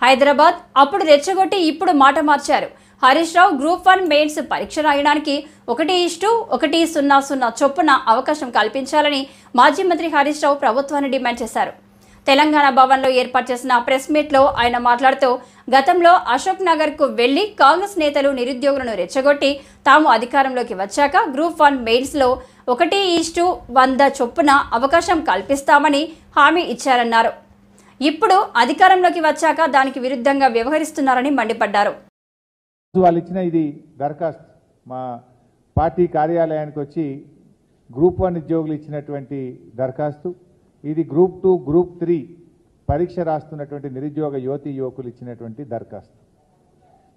హైదరాబాద్ అప్పుడు రెచ్చగొట్టి ఇప్పుడు మాట మార్చారు. హరీష్ రావు గ్రూప్ 1 మెయిన్స్ పరీక్ష రాయడానికి 1:1:00 చొప్పున అవకాశం కల్పించాలని మాజీ మంత్రి హరీష్ రావు ప్రభుత్వాన్ని డిమాండ్ చేశారు. తెలంగాణ భవన్లో ఏర్పాటు చేసిన ప్రెస్ మీట్లో ఆయన మాట్లాడుతూ, గతంలో అశోక్ నగర్కు వెళ్లి కాంగ్రెస్ నేతలు నిరుద్యోగులను రెచ్చగొట్టి తాము అధికారంలోకి వచ్చాక గ్రూప్ 1 మెయిన్స్లో 1:100 చొప్పున అవకాశం కల్పిస్తామని హామీ ఇచ్చారన్నారు. ఇప్పుడు అధికారంలోకి వచ్చాక దానికి విరుద్ధంగా వ్యవహరిస్తున్నారని మండిపడ్డారు. వాళ్ళు ఇచ్చిన ఇది దరఖాస్తు మా పార్టీ కార్యాలయానికి వచ్చి గ్రూప్ 1 ఉద్యోగులు ఇచ్చినటువంటి దరఖాస్తు. ఇది గ్రూప్ 2, గ్రూప్ 3 పరీక్ష రాస్తున్నటువంటి నిరుద్యోగ యువతీ యువకులు ఇచ్చినటువంటి దరఖాస్తు.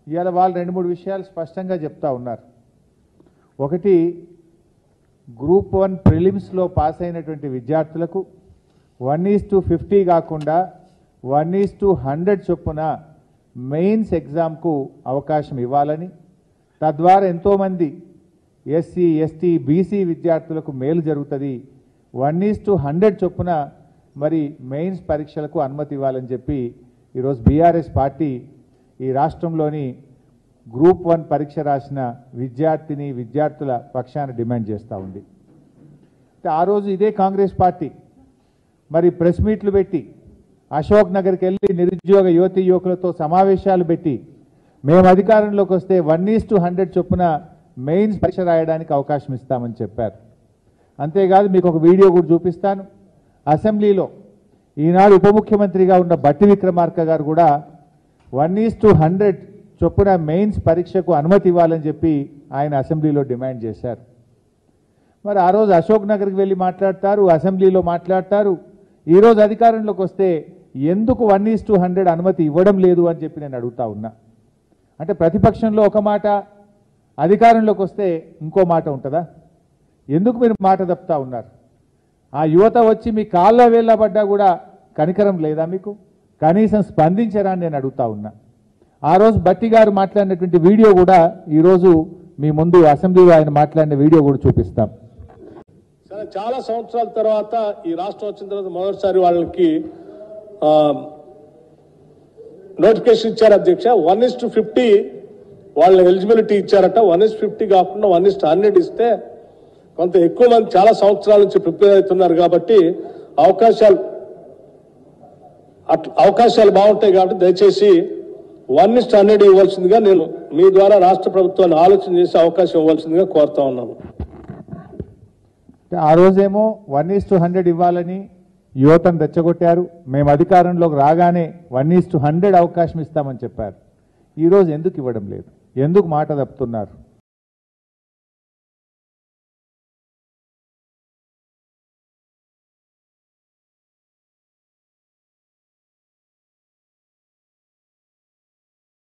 ఇవాళ వాళ్ళు 2-3 విషయాలు స్పష్టంగా చెప్తా ఉన్నారు. ఒకటి, గ్రూప్ 1 ప్రిలిమ్స్లో పాస్ అయినటువంటి విద్యార్థులకు 1:50 కాకుండా 1:100 చొప్పున మెయిన్స్ ఎగ్జామ్కు అవకాశం ఇవ్వాలని, తద్వారా ఎంతోమంది ఎస్సీ, ఎస్టీ, బీసీ విద్యార్థులకు మేలు జరుగుతుంది. 1:100 చొప్పున మరి మెయిన్స్ పరీక్షలకు అనుమతి ఇవ్వాలని చెప్పి ఈరోజు బీఆర్ఎస్ పార్టీ ఈ రాష్ట్రంలోని గ్రూప్ 1 పరీక్ష రాసిన విద్యార్థుల పక్షాన డిమాండ్ చేస్తూ ఉంది. ఆ రోజు ఇదే కాంగ్రెస్ పార్టీ మరి ప్రెస్ మీట్లు పెట్టి అశోక్ నగర్కి వెళ్ళి నిరుద్యోగ యువతీ యువకులతో సమావేశాలు పెట్టి మేము అధికారంలోకి వస్తే 1:100 చొప్పున మెయిన్స్ పరీక్ష రాయడానికి అవకాశం ఇస్తామని చెప్పారు. అంతేకాదు, మీకు ఒక వీడియో కూడా చూపిస్తాను. అసెంబ్లీలో ఈనాడు ఉప ముఖ్యమంత్రిగా ఉన్న బట్టి విక్రమార్క గారు కూడా 1:100 చొప్పున మెయిన్స్ పరీక్షకు అనుమతి ఇవ్వాలని చెప్పి ఆయన అసెంబ్లీలో డిమాండ్ చేశారు. మరి ఆ రోజు అశోక్ నగర్కి వెళ్ళి మాట్లాడతారు, అసెంబ్లీలో మాట్లాడతారు. ఈరోజు అధికారంలోకి వస్తే ఎందుకు 1:100 అనుమతి ఇవ్వడం లేదు అని చెప్పి నేను అడుగుతా ఉన్నా. అంటే ప్రతిపక్షంలో ఒక మాట, అధికారంలోకి వస్తే ఇంకో మాట ఉంటుందా? ఎందుకు మీరు మాట తప్పుతా ఉన్నారు? ఆ యువత వచ్చి మీ కాళ్ళ వేళ్ళబడ్డా కూడా కనికరం లేదా మీకు? కనీసం స్పందించరా అని నేను అడుగుతా ఉన్నా. ఆ రోజు బట్టి గారు మాట్లాడినటువంటి వీడియో కూడా ఈరోజు మీ ముందు అసెంబ్లీలో ఆయన మాట్లాడిన వీడియో కూడా చూపిస్తాం. సరే, చాలా సంవత్సరాల తర్వాత ఈ రాష్ట్రం వచ్చిన తర్వాత మొదటిసారి వాళ్ళకి నోటిఫికేషన్ ఇచ్చారు అధ్యక్ష. 1:50 వాళ్ళ ఎలిజిబిలిటీ ఇచ్చారట. 1:50 కాకుండా 1:100 ఇస్తే కొంత ఎక్కువ మంది చాలా సంవత్సరాల నుంచి ప్రిపేర్ అవుతున్నారు కాబట్టి అవకాశాలు బాగుంటాయి. కాబట్టి దయచేసి 1:100 ఇవ్వాల్సిందిగా నేను మీ ద్వారా రాష్ట్ర ప్రభుత్వాన్ని ఆలోచన చేసి అవకాశం ఇవ్వాల్సిందిగా కోరుతా ఉన్నాను. ఆ రోజేమో 1:100 ఇవ్వాలని యువతను రెచ్చగొట్టారు. మేము అధికారంలోకి రాగానే 1:100 అవకాశం ఇస్తామని చెప్పారు. ఈరోజు ఎందుకు ఇవ్వడం లేదు? ఎందుకు మాట తప్పుతున్నారు?